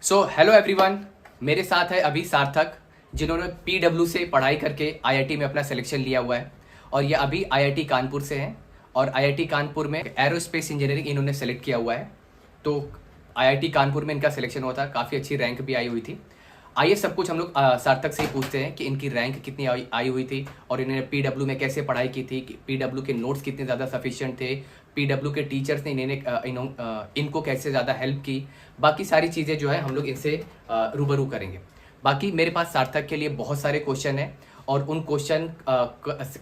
So hello everyone, मेरे साथ है अभी सार्थक, जिन्होंने पीडब्ल्यू से पढ़ाई करके आईआईटी में अपना सिलेक्शन लिया हुआ है और ये अभी आईआईटी कानपुर से हैं और आईआईटी कानपुर में एरोस्पेस इंजीनियरिंग इन्होंने सेलेक्ट किया हुआ है। तो आईआईटी कानपुर में इनका सिलेक्शन हुआ था, काफ़ी अच्छी रैंक भी आई हुई थी। आइए सब कुछ हम लोग सार्थक से ही पूछते हैं कि इनकी रैंक कितनी आई हुई थी और इन्होंने पीडब्ल्यू में कैसे पढ़ाई की थी, पीडब्ल्यू के नोट्स कितने ज़्यादा सफिशिएंट थे, पीडब्ल्यू के टीचर्स ने इनको कैसे ज़्यादा हेल्प की। बाकी सारी चीज़ें जो है हम लोग इनसे रूबरू करेंगे। बाकी मेरे पास सार्थक के लिए बहुत सारे क्वेश्चन हैं और उन क्वेश्चन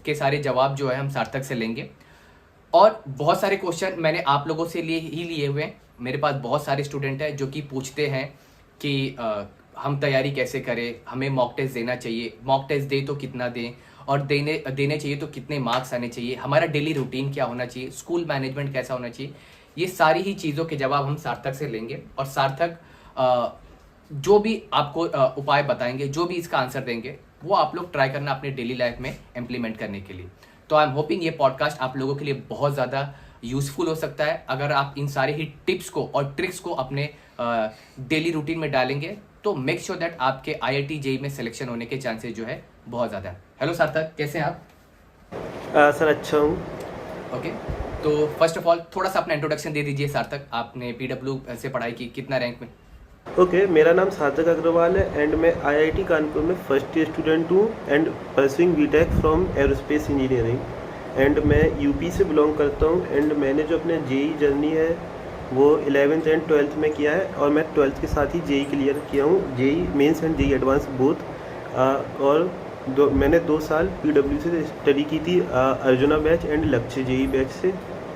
के सारे जवाब जो है हम सार्थक से लेंगे। और बहुत सारे क्वेश्चन मैंने आप लोगों से लिए हुए हैं। मेरे पास बहुत सारे स्टूडेंट हैं जो कि पूछते हैं कि हम तैयारी कैसे करें, हमें मॉक टेस्ट देना चाहिए, मॉक टेस्ट दे तो कितना दें और देने चाहिए तो कितने मार्क्स आने चाहिए, हमारा डेली रूटीन क्या होना चाहिए, स्कूल मैनेजमेंट कैसा होना चाहिए। ये सारी ही चीज़ों के जवाब हम सार्थक से लेंगे और सार्थक जो भी आपको उपाय बताएंगे, जो भी इसका आंसर देंगे, वो आप लोग ट्राई करना अपने डेली लाइफ में इम्प्लीमेंट करने के लिए। तो आई एम होपिंग ये पॉडकास्ट आप लोगों के लिए बहुत ज़्यादा यूजफुल हो सकता है अगर आप इन सारे ही टिप्स को और ट्रिक्स को अपने डेली रूटीन में डालेंगे। तो मेक श्योर दैट आपके आईआईटी जेईई में सिलेक्शन होने के चांसेस जो है बहुत ज़्यादा है। हेलो सार्थक, कैसे हैं आप? सर अच्छा हूँ। ओके, तो फर्स्ट ऑफ ऑल थोड़ा सा अपना इंट्रोडक्शन दे दीजिए सार्थक। आपने पीडब्ल्यू से पढ़ाई की, कितना रैंक में? ओके, मेरा नाम सार्थक अग्रवाल है एंड मैं आईआईटी कानपुर में फर्स्ट ईयर स्टूडेंट हूँ and pursuing BTech from aerospace engineering and मैं यूपी से बिलोंग करता हूँ एंड मैंने जो अपने जेईई जर्नी है वो 11th एंड 12th में किया है और मैं 12th के साथ ही जेईई क्लियर किया हूँ, JEE Mains and JEE advance both. और मैंने 2 साल पीडब्ल्यू से स्टडी की थी, Arjuna batch and Lakshya JEE batch से।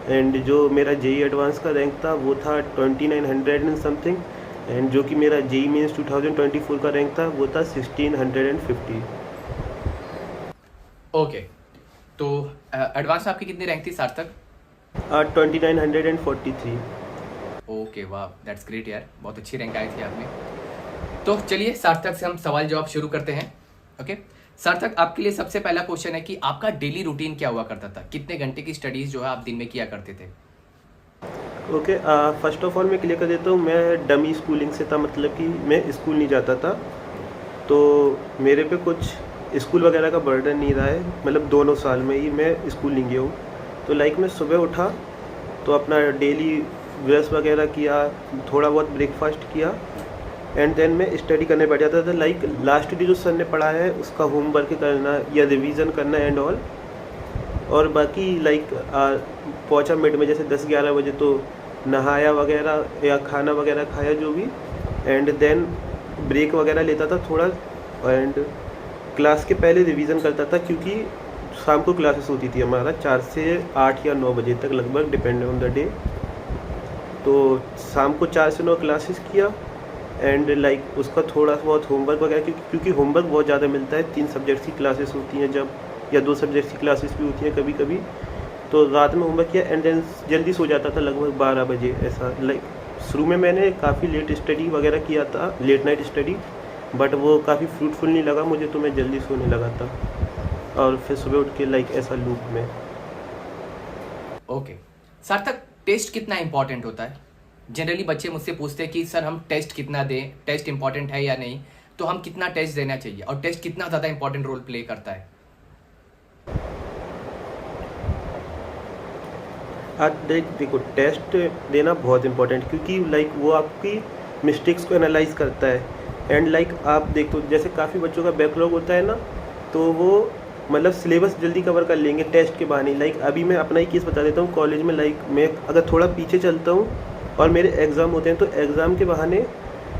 एंड जो मेरा जेईई एडवांस का रैंक था वो था 2900 एंड समथिंग एंड जो कि मेरा जेईई मेंस 2024 का रैंक था वो था 1650। ओके, तो एडवांस आपकी कितनी रैंक थी सार्थक? 2943। ओके, वाह, दैट्स ग्रेट यार, बहुत अच्छी रैंक आई थी आपने। तो चलिए सार्थक से हम सवाल जवाब शुरू करते हैं। ओके सार्थक, आपके लिए सबसे पहला क्वेश्चन है कि आपका डेली रूटीन क्या हुआ करता था, कितने घंटे की स्टडीज जो है आप दिन में किया करते थे? ओके, फर्स्ट ऑफ ऑल मैं क्लियर कर देता हूँ, मैं डमी स्कूलिंग से था, मतलब कि मैं स्कूल नहीं जाता था, तो मेरे पे कुछ स्कूल वगैरह का बर्डन नहीं रहा है, मतलब दोनों साल में ही मैं स्कूल नहीं गया हूँ। तो लाइक मैं सुबह उठा तो अपना डेली ब्रश वगैरह किया, थोड़ा बहुत ब्रेकफास्ट किया एंड देन मैं स्टडी करने बैठ जाता था। लाइक लास्ट डे जो सर ने पढ़ाया है उसका होमवर्क करना या रिवीजन करना एंड ऑल। और बाकी लाइक पहुँचा मिड में जैसे 10-11 बजे तो नहाया वगैरह या खाना वगैरह खाया जो भी एंड देन ब्रेक वगैरह लेता था थोड़ा एंड क्लास के पहले रिवीजन करता था क्योंकि शाम को क्लासेस होती थी हमारा 4 से 8 या 9 बजे तक लगभग, डिपेंड ऑन द डे। तो शाम को 4 से 9 क्लासेस किया एंड लाइक उसका थोड़ा बहुत होमवर्क वगैरह क्योंकि होमवर्क बहुत ज़्यादा मिलता है, 3 सब्जेक्ट्स की क्लासेस होती हैं जब, या 2 सब्जेक्ट्स की क्लासेस भी होती हैं कभी कभी। तो रात में होमवर्क किया एंड देन जल्दी सो जाता था लगभग 12 बजे ऐसा। लाइक शुरू में मैंने काफ़ी लेट स्टडी वगैरह किया था, लेट नाइट स्टडी, बट वो काफ़ी फ्रूटफुल नहीं लगा मुझे, तो मैं जल्दी सोने लगा था और फिर सुबह उठ के लाइक ऐसा लूप में। ओके सार्थक, टेस्ट कितना इंपॉर्टेंट होता है? जनरली बच्चे मुझसे पूछते हैं कि सर हम टेस्ट कितना दें, टेस्ट इंपॉर्टेंट है या नहीं, तो हम कितना टेस्ट देना चाहिए और टेस्ट कितना ज़्यादा इंपॉर्टेंट रोल प्ले करता है? आज देखो, टेस्ट देना बहुत इंपॉर्टेंट क्योंकि लाइक वो आपकी मिस्टेक्स को एनालाइज करता है एंड लाइक आप देखो जैसे काफ़ी बच्चों का बैकलॉग होता है ना, तो वो मतलब सिलेबस जल्दी कवर कर लेंगे टेस्ट के बहाने। लाइक अभी मैं अपना ही केस बता देता हूँ, कॉलेज में लाइक मैं अगर थोड़ा पीछे चलता हूँ और मेरे एग्ज़ाम होते हैं तो एग्ज़ाम के बहाने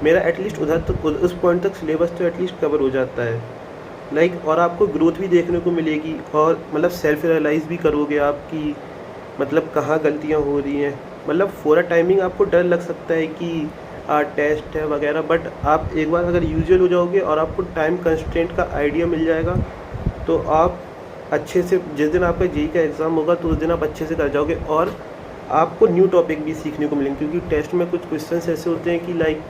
मेरा एटलीस्ट उधर तक, उस पॉइंट तक सिलेबस तो एटलीस्ट कवर हो जाता है। लाइक और आपको ग्रोथ भी देखने को मिलेगी और मतलब सेल्फ एनालाइज भी करोगे आपकी, मतलब कहाँ गलतियाँ हो रही हैं। मतलब फॉर अ टाइमिंग आपको डर लग सकता है कि टेस्ट है वगैरह, बट आप एक बार अगर यूजुअल हो जाओगे और आपको टाइम कंस्ट्रेंट का आइडिया मिल जाएगा तो आप अच्छे से, जिस दिन आपका जेईई का एग्ज़ाम होगा तो उस दिन आप अच्छे से कर जाओगे और आपको न्यू टॉपिक भी सीखने को मिलेंगे क्योंकि टेस्ट में कुछ क्वेश्चंस ऐसे होते हैं कि लाइक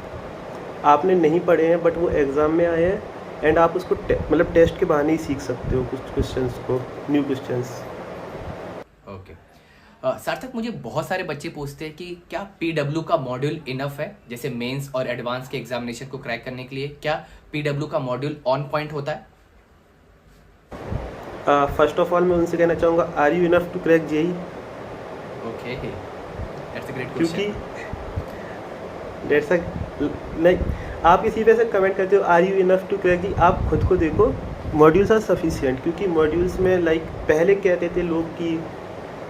आपने नहीं पढ़े हैं बट वो एग्ज़ाम में आए हैं एंड आप उसको मतलब टेस्ट के बहाने ही सीख सकते हो कुछ क्वेश्चंस को, न्यू क्वेश्चंस। ओके सार्थक, मुझे बहुत सारे बच्चे पूछते हैं कि क्या पीडब्ल्यू का मॉड्यूल इनफ है, जैसे मेंस और एडवांस के एग्जामिनेशन को क्रैक करने के लिए क्या पीडब्ल्यू का मॉड्यूल ऑन पॉइंट होता है? फर्स्ट ऑफ ऑल मैं उनसे कहना चाहूँगा, are you enough to crack JEE? Okay, that's a great क्योंकि क्वेश्चन। डेट्स नहीं, आप इसी पे से कमेंट करते हो are you enough to crack JEE. आप खुद को देखो, मॉड्यूल्स आर सफिशिएंट। क्योंकि मॉड्यूल्स में लाइक पहले कहते थे लोग कि,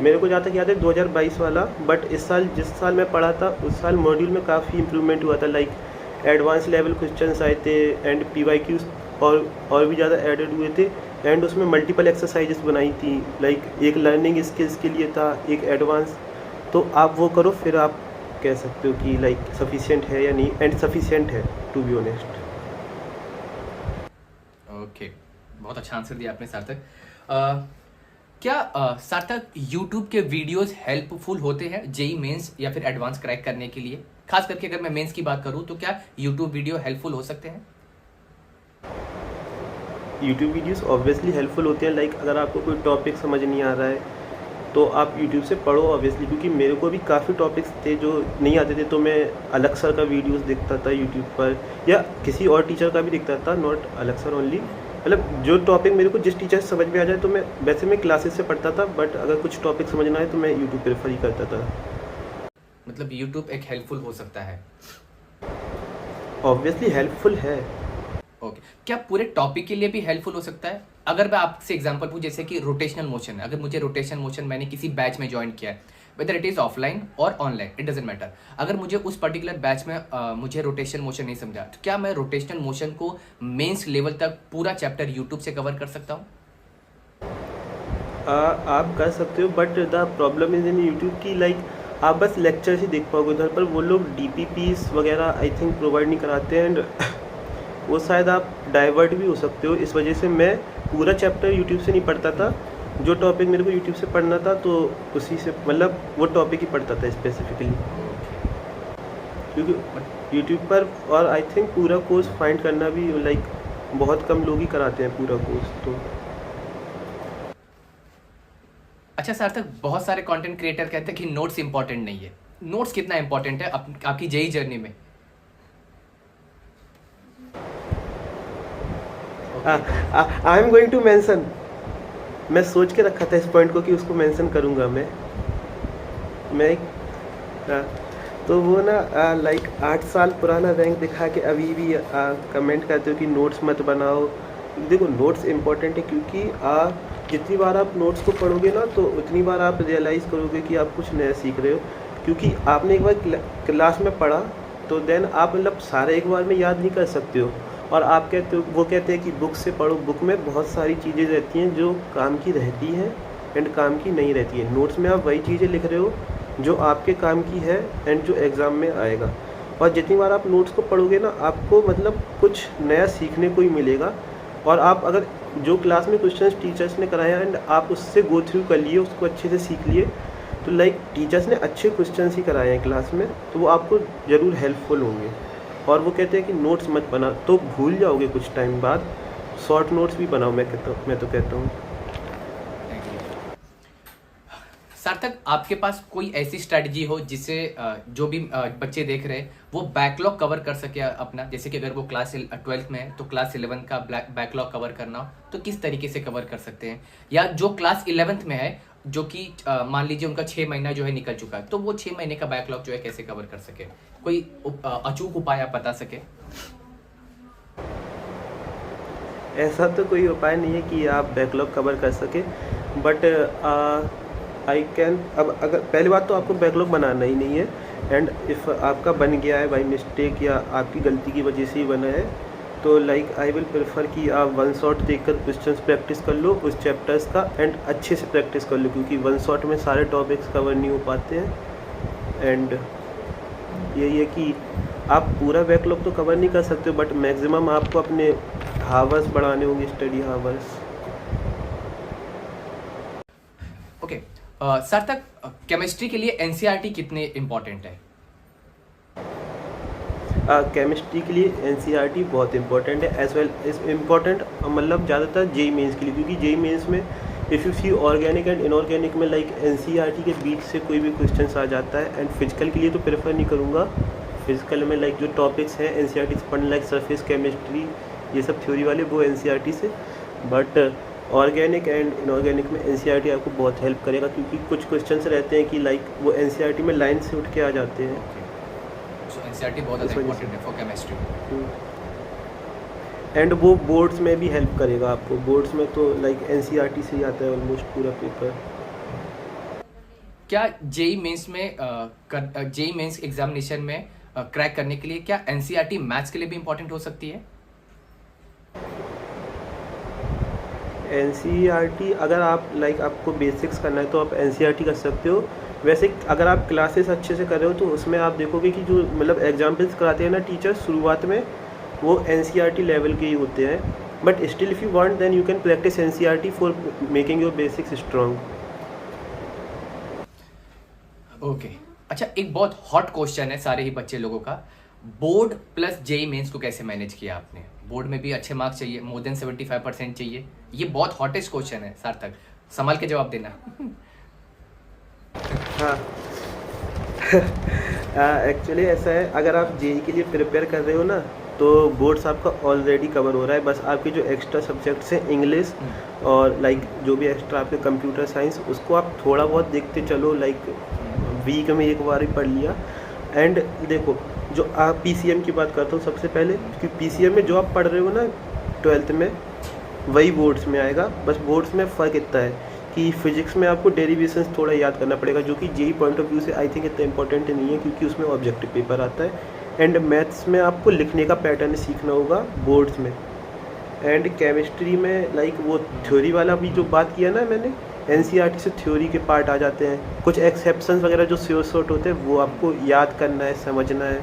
मेरे को जहाँ तक याद है 2022 वाला, बट इस साल जिस साल मैं पढ़ा था उस साल मॉड्यूल में काफ़ी इंप्रूवमेंट हुआ था। लाइक एडवांस लेवल क्वेश्चंस आए थे एंड पीवाईक्यूज और भी ज़्यादा एडेड हुए थे। एंड उसमें मल्टीपल एक्सरसाइजेस बनाई थी, लाइक एक लर्निंग स्किल्स के लिए था, एक एडवांस। तो आप वो करो, फिर आप कह सकते हो कि लाइक सफिशिएंट है या नहीं, एंड सफिशिएंट है टू बी ऑनेस्ट। ओके, बहुत अच्छा आंसर दिया आपने सार्थक। क्या सार्थक यूट्यूब के वीडियोस हेल्पफुल होते हैं जेई मेंस या फिर एडवांस क्रैक करने के लिए? खास करके अगर मैं मेंस की बात करूं तो क्या यूट्यूब वीडियो हेल्पफुल हो सकते हैं? यूट्यूब वीडियोस ऑब्वियसली हेल्पफुल होते हैं। लाइक अगर आपको कोई टॉपिक समझ नहीं आ रहा है तो आप यूट्यूब से पढ़ो ऑब्वियसली। क्योंकि मेरे को भी काफ़ी टॉपिक्स थे जो नहीं आते थे, तो मैं अलग सर का वीडियोस देखता था यूट्यूब पर, या किसी और टीचर का भी देखता था, नॉट अलग सर ओनली। मतलब जो टॉपिक मेरे को जिस टीचर से समझ में आ जाए, तो मैं क्लासेस से पढ़ता था, बट अगर कुछ टॉपिक समझना है तो मैं यूट्यूब प्रेफर ही करता था। मतलब यूट्यूब एक हेल्पफुल हो सकता है? ऑब्वियसली हेल्पफुल है। ओके, क्या पूरे टॉपिक के लिए भी हेल्पफुल हो सकता है? अगर मैं आपसे एग्जांपल पूछूं, जैसे कि रोटेशनल मोशन है, अगर मुझे रोटेशनल मोशन मैंने किसी बैच में ज्वाइन किया है, वेदर इट इज ऑफलाइन और ऑनलाइन, इट डजेंट मैटर, अगर मुझे उस पर्टिकुलर बैच में मुझे रोटेशनल मोशन नहीं समझा, तो क्या मैं रोटेशनल मोशन को मेंस लेवल तक पूरा चैप्टर यूट्यूब से कवर कर सकता हूँ? आप कर सकते हो, but the problem is in YouTube की लाइक आप बस लेक्चर ही देख पाओगे उधर पर। वो लोग DPPs वगैरह आई थिंक प्रोवाइड नहीं कराते, एंड वो शायद आप डाइवर्ट भी हो सकते हो। इस वजह से मैं पूरा चैप्टर यूट्यूब से नहीं पढ़ता था। जो टॉपिक मेरे को यूट्यूब से पढ़ना था तो उसी से, मतलब वो टॉपिक ही पढ़ता था स्पेसिफिकली। क्योंकि यूट्यूब पर, और आई थिंक पूरा कोर्स फाइंड करना भी लाइक बहुत कम लोग ही कराते हैं पूरा कोर्स। तो अच्छा सार्थक, बहुत सारे कंटेंट क्रिएटर कहते हैं कि नोट्स इंपॉर्टेंट नहीं है। नोट्स कितना इंपॉर्टेंट है आपकी जेई जर्नी में? I am going to mention, मैं सोच के रखा था इस पॉइंट को कि उसको मेंशन करूंगा मैं तो वो ना लाइक 8 साल पुराना रैंक दिखा के अभी भी कमेंट करते हो कि नोट्स मत बनाओ। देखो, नोट्स इम्पोर्टेंट है, क्योंकि जितनी बार आप नोट्स को पढ़ोगे ना, तो उतनी बार आप रियलाइज़ करोगे कि आप कुछ नया सीख रहे हो। क्योंकि आपने एक बार क्लास में पढ़ा तो देन आप मतलब सारे एक बार में याद नहीं कर सकते हो। और आप कहते हो, वो कहते हैं कि बुक से पढ़ो। बुक में बहुत सारी चीज़ें रहती हैं जो काम की रहती हैं एंड काम की नहीं रहती है। नोट्स में आप वही चीज़ें लिख रहे हो जो आपके काम की है एंड जो एग्ज़ाम में आएगा। और जितनी बार आप नोट्स को पढ़ोगे ना, आपको मतलब कुछ नया सीखने को ही मिलेगा। और आप अगर जो क्लास में क्वेश्चंस टीचर्स ने कराया एंड आप उससे गो थ्रू कर लिए, उसको अच्छे से सीख लिए, तो लाइक टीचर्स ने अच्छे क्वेश्चंस ही कराए हैं क्लास में, तो वो आपको ज़रूर हेल्पफुल होंगे। और वो कहते हैं कि नोट्स मत बना, तो भूल जाओगे कुछ टाइम बाद। शॉर्ट नोट्स भी बनाओ, मैं तो कहता हूँ। सार्थक, आपके पास कोई ऐसी स्ट्रैटेजी हो जिससे जो भी बच्चे देख रहे हैं वो बैकलॉग कवर कर सके अपना? जैसे कि अगर वो क्लास 12th में है तो क्लास 11 का बैकलॉग कवर करना हो तो किस तरीके से कवर कर सकते हैं? या जो क्लास 11th में है, जो कि मान लीजिए उनका 6 महीना जो है निकल चुका है, तो वो 6 महीने का बैकलॉग जो है कैसे कवर कर सके? कोई अचूक उपाय आप बता सके? ऐसा तो कोई उपाय नहीं है कि आप बैकलॉग कवर कर सके, बट आई कैन। अब अगर पहली बात तो आपको बैकलॉग बनाना ही नहीं है, एंड इफ़ आपका बन गया है बाई मिस्टेक या आपकी गलती की वजह से ही बना है, तो लाइक आई विल प्रेफर कि आप वन शॉट देखकर क्वेश्चंस प्रैक्टिस कर लो उस चैप्टर्स का, एंड अच्छे से प्रैक्टिस कर लो। क्योंकि वन शॉट में सारे टॉपिक्स कवर नहीं हो पाते हैं। एंड यही है कि आप पूरा बैकलॉग तो कवर नहीं कर सकते, बट मैक्सिमम आपको अपने हावर्स बढ़ाने होंगे, स्टडी हावर्स। ओके, सार्थक, केमिस्ट्री के लिए एनसीईआरटी कितने इम्पोर्टेंट है? केमिस्ट्री के लिए एनसीईआरटी बहुत इंपॉर्टेंट है, एज वेल इज इम्पॉर्टेंट मतलब ज़्यादातर जेई मेंस के लिए। क्योंकि जेई मेंस में if you see organic and inorganic में लाइक एनसीईआरटी के बीच से कोई भी क्वेश्चन आ जाता है। एंड फिजिकल के लिए तो प्रेफर नहीं करूँगा। फिजिकल में लाइक जो टॉपिक्स हैं एनसीईआरटी से पढ़ने, लाइक सरफेस केमिस्ट्री, ये सब थ्योरी वाले, वो एनसीईआरटी से। बट ऑर्गेनिक एंड इनऑर्गेनिक में एनसीईआरटी आपको बहुत हेल्प करेगा, क्योंकि कुछ क्वेश्चंस रहते हैं कि लाइक वो एनसीईआरटी में लाइन से उठ के आ जाते हैं। सो एनसीईआरटी बहुत ज़्यादा इंपॉर्टेंट है फॉर केमिस्ट्री। एंड वो बोर्ड्स में भी हेल्प करेगा आपको। बोर्ड्स में तो लाइक एनसीईआरटी से ही आता है ऑलमोस्ट पूरा पेपर। क्या जेई मेंस में जेई मेंस एग्जामिनेशन में क्रैक करने के लिए क्या एनसीईआरटी मैथ्स के लिए भी इंपॉर्टेंट हो सकती है? एनसीईआरटी अगर आप लाइक आपको बेसिक्स करना है तो आप एनसीईआरटी कर सकते हो। वैसे अगर आप क्लासेस अच्छे से कर रहे हो तो उसमें आप देखोगे कि जो मतलब एग्जाम्पल्स कराते हैं ना टीचर शुरुआत में, वो एनसीईआरटी लेवल के ही होते हैं। But still if you want then you can practise NCERT for making your basics strong. Okay अच्छा, एक बहुत हॉट क्वेश्चन है सारे ही बच्चे लोगों का, बोर्ड प्लस जेई मेंस को कैसे मैनेज किया आपने? बोर्ड में भी अच्छे मार्क्स चाहिए, मोर देन 75% चाहिए, ये बहुत हॉटेस्ट क्वेश्चन है। सार्थक, संभाल के जवाब देना। हाँ एक्चुअली ऐसा है, अगर आप जेई के लिए प्रिपेयर कर रहे हो ना तो बोर्ड्स आपका ऑलरेडी कवर हो रहा है। बस आपके जो एक्स्ट्रा सब्जेक्ट्स हैं इंग्लिश और लाइक जो भी एक्स्ट्रा आपके कंप्यूटर साइंस, उसको आप थोड़ा बहुत देखते चलो, लाइक वीक में एक बार ही पढ़ लिया। एंड देखो, जो आप पीसीएम की बात करता हूँ सबसे पहले, क्योंकि पीसीएम में जो आप पढ़ रहे हो ना 12th में, वही बोर्ड्स में आएगा। बस बोर्ड्स में फ़र्क इतना है कि फिजिक्स में आपको डेरिवेशंस थोड़ा याद करना पड़ेगा, जो कि जेई पॉइंट ऑफ व्यू से आई थिंक इतना इंपॉर्टेंट नहीं है, क्योंकि उसमें ऑब्जेक्टिव पेपर आता है। एंड मैथ्स में आपको लिखने का पैटर्न सीखना होगा बोर्ड्स में। एंड केमिस्ट्री में लाइक वो थ्योरी वाला भी जो बात किया ना मैंने, एनसीईआरटी से थ्योरी के पार्ट आ जाते हैं। कुछ एक्सेप्शंस वगैरह जो श्योर शॉर्ट होते हैं वो आपको याद करना है, समझना है।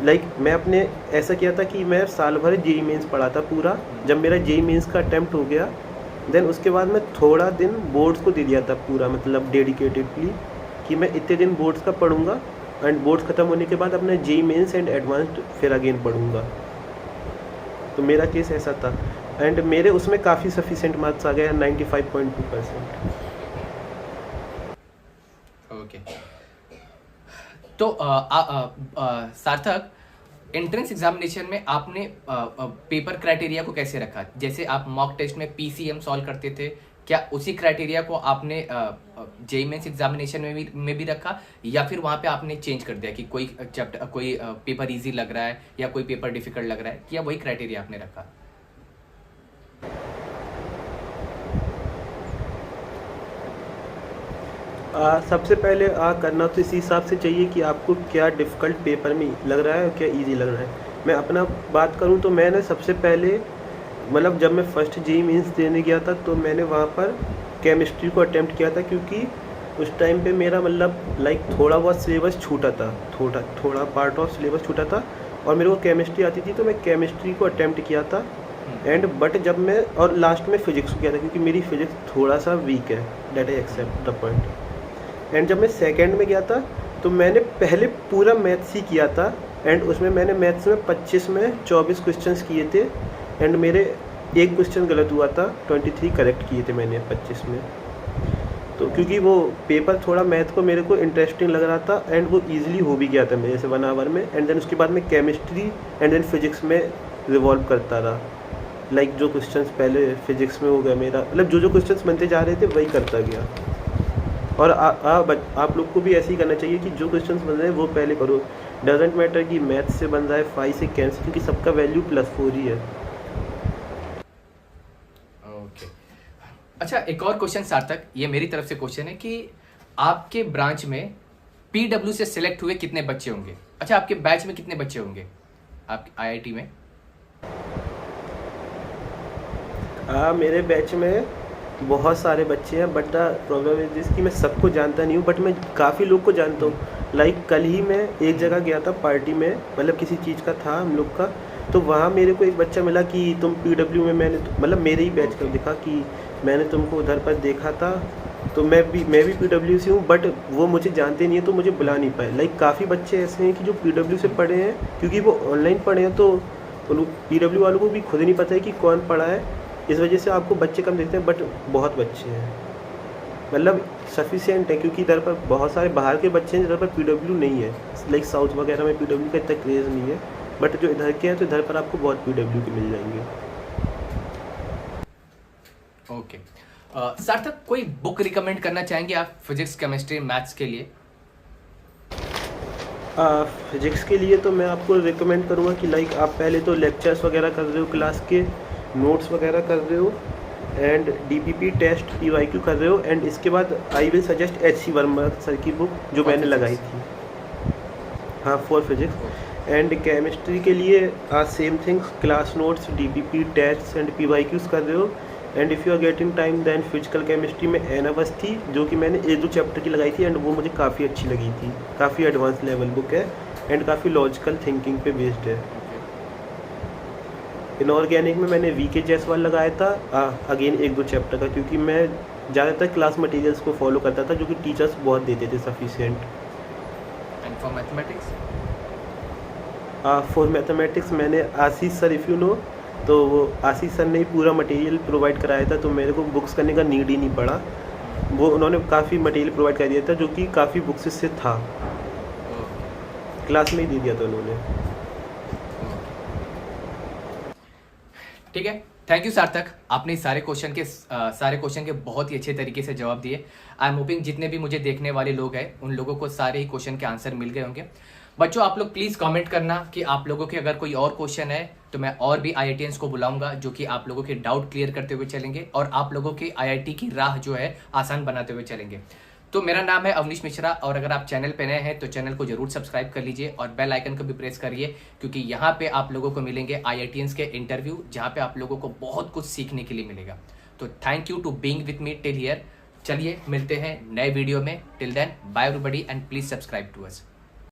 लाइक मैं अपने ऐसा किया था कि मैं साल भर जेई मेंस पढ़ा था पूरा। जब मेरा जेई मेंस का अटैम्प्ट हो गया, देन उसके बाद मैं थोड़ा दिन बोर्ड्स को दे दिया था पूरा, मतलब डेडिकेटेडली, कि मैं इतने दिन बोर्ड्स का पढ़ूंगा। एंड बोर्ड्स ख़त्म होने के बाद अपने जेई मेंस एंड एडवांस्ड फिर अगेन पढ़ूंगा। तो मेरा केस ऐसा था। एंड मेरे उसमें काफ़ी सफिशिएंट मार्क्स आ गए, 95.2%। ओके तो सार्थक, एंट्रेंस एग्जामिनेशन में आपने पेपर क्राइटेरिया को कैसे रखा? जैसे आप मॉक टेस्ट में पीसीएम सॉल्व करते थे, क्या उसी क्राइटेरिया को आपने जेईई मेंस एग्जामिनेशन में भी रखा, या फिर वहाँ पे आपने चेंज कर दिया कि कोई चैप्टर कोई पेपर इजी लग रहा है या कोई पेपर डिफिकल्ट लग रहा है, क्या वही क्राइटेरिया आपने रखा? सबसे पहले करना तो इसी हिसाब से चाहिए कि आपको क्या डिफ़िकल्ट पेपर में लग रहा है और क्या इजी लग रहा है। मैं अपना बात करूं तो मैंने सबसे पहले, मतलब जब मैं फर्स्ट जेईई मेंस देने गया था तो मैंने वहाँ पर केमिस्ट्री को अटेम्प्ट किया था, क्योंकि उस टाइम पे मेरा मतलब लाइक थोड़ा बहुत सिलेबस छूटा था, थोड़ा पार्ट ऑफ सिलेबस छूटा था और मेरे को केमिस्ट्री आती थी, तो मैं केमिस्ट्री को अटेम्प्ट किया था। एंड बट जब मैं और लास्ट में फिजिक्स को किया था, क्योंकि मेरी फिजिक्स थोड़ा सा वीक है, that I accept the point. And जब मैं सेकंड में गया था तो मैंने पहले पूरा मैथ्स ही किया था। एंड उसमें मैंने मैथ्स में 25 में 24 क्वेश्चंस किए थे। एंड मेरे एक क्वेश्चन गलत हुआ था, 23 करेक्ट किए थे मैंने 25 में। तो क्योंकि वो पेपर थोड़ा मैथ को मेरे को इंटरेस्टिंग लग रहा था एंड वो ईजिली हो भी गया था मेरे से 1 आवर में। एंड देन उसके बाद मैं केमिस्ट्री एंड देन फिजिक्स में रिवॉल्व करता रहा। लाइक जो क्वेश्चंस पहले फिजिक्स में हो गया मेरा, मतलब जो क्वेश्चंस बनते जा रहे थे वही करता गया। और आप लोग को भी ऐसे ही करना चाहिए कि जो क्वेश्चंस बन रहे हैं वो पहले करो। डजेंट मैटर कि मैथ से बन रहा है, 5 से कैंसिल, क्योंकि सबका वैल्यू +4 ही है। ओके अच्छा, एक और क्वेश्चन सार्थक, ये मेरी तरफ से क्वेश्चन है कि आपके ब्रांच में पीडब्ल्यू से सिलेक्ट हुए कितने बच्चे होंगे? अच्छा, आपके बैच में कितने बच्चे होंगे आपके आईआईटी में? मेरे बैच में बहुत सारे बच्चे हैं, बट प्रॉब्लम इज दिस कि मैं सबको जानता नहीं हूँ, बट मैं काफ़ी लोग को जानता हूँ। लाइक कल ही मैं एक जगह गया था पार्टी में, मतलब किसी चीज़ का था हम लोग का, तो वहाँ मेरे को एक बच्चा मिला कि तुम पीडब्ल्यू में, मैंने मतलब मेरे ही बैच का दिखा कि मैंने तुमको उधर पर देखा था, तो मैं भी पीडब्ल्यू से हूँ, बट वो मुझे जानते नहीं है तो मुझे बुला नहीं पाए। लाइक काफ़ी बच्चे ऐसे हैं कि जो पीडब्ल्यू से पढ़े हैं, क्योंकि वो ऑनलाइन पढ़े हैं, तो पीडब्ल्यू वालों को भी खुद नहीं पता है कि कौन पढ़ा है। इस वजह से आपको बच्चे कम दिखते हैं, बट बहुत बच्चे हैं, मतलब सफिशिएंट है, क्योंकि इधर पर बहुत सारे बाहर के बच्चे हैं जिधर पर पीडब्ल्यू नहीं है, लाइक साउथ वगैरह में पीडब्ल्यू का इतना क्रेज़ नहीं है, बट जो इधर के हैं तो इधर पर आपको बहुत पीडब्ल्यू के मिल जाएंगे। ओके सार्थक, कोई बुक रिकमेंड करना चाहेंगे आप फिजिक्स, केमिस्ट्री, मैथ्स के लिए? फिजिक्स के लिए तो मैं आपको रिकमेंड करूँगा कि लाइक आप पहले तो लेक्चर्स वगैरह कर रहे हो, क्लास के नोट्स वगैरह कर रहे हो, एंड डीपीपी टेस्ट पीवाईक्यू कर रहे हो, एंड इसके बाद I will suggest HC. Verma sir की बुक जो मैंने लगाई थी, हाँ, फॉर फिजिक्स। एंड केमिस्ट्री के लिए same things, class notes, DPP test and PYQs कर रहे हो, and if you are getting time then physical chemistry में एनाबस थी जो कि मैंने 1-2 चैप्टर की लगाई थी, एंड वो मुझे काफ़ी अच्छी लगी थी, काफ़ी एडवांस लेवल बुक है एंड काफ़ी लॉजिकल थिंकिंग पे बेस्ड है। इनऑर्गेनिक में मैंने वीके जायसवाल लगाया था, अगेन 1-2 चैप्टर का, क्योंकि मैं ज़्यादातर क्लास मटेरियल्स को फॉलो करता था जो कि टीचर्स बहुत देते थे sufficient. And for mathematics? For mathematics मैंने आशीष सर, इफ़ यू नो, तो वो आशीष सर ने ही पूरा मटेरियल प्रोवाइड कराया था, तो मेरे को बुक्स करने का नीड ही नहीं पड़ा, वो उन्होंने काफ़ी मटेरियल प्रोवाइड कर दिया था जो कि काफ़ी बुक्स से था, क्लास में ही दे दिया था उन्होंने। ठीक है, थैंक यू सार्थक, आपने सारे क्वेश्चन के बहुत ही अच्छे तरीके से जवाब दिए। आई एम होपिंग जितने भी मुझे देखने वाले लोग हैं उन लोगों को सारे ही क्वेश्चन के आंसर मिल गए होंगे। बच्चों, आप लोग प्लीज़ कमेंट करना कि आप लोगों के अगर कोई और क्वेश्चन है तो मैं और भी IITians को बुलाऊंगा जो कि आप लोगों के डाउट क्लियर करते हुए चलेंगे और आप लोगों की IIT की राह जो है आसान बनाते हुए चलेंगे। तो मेरा नाम है अवनीश मिश्रा, और अगर आप चैनल पे नए हैं तो चैनल को जरूर सब्सक्राइब कर लीजिए और बेल आइकन को भी प्रेस करिए, क्योंकि यहाँ पे आप लोगों को मिलेंगे IITians के इंटरव्यू जहाँ पे आप लोगों को बहुत कुछ सीखने के लिए मिलेगा। तो thank you to being with me till here. चलिए मिलते हैं नए वीडियो में, till then bye everybody and please subscribe to us.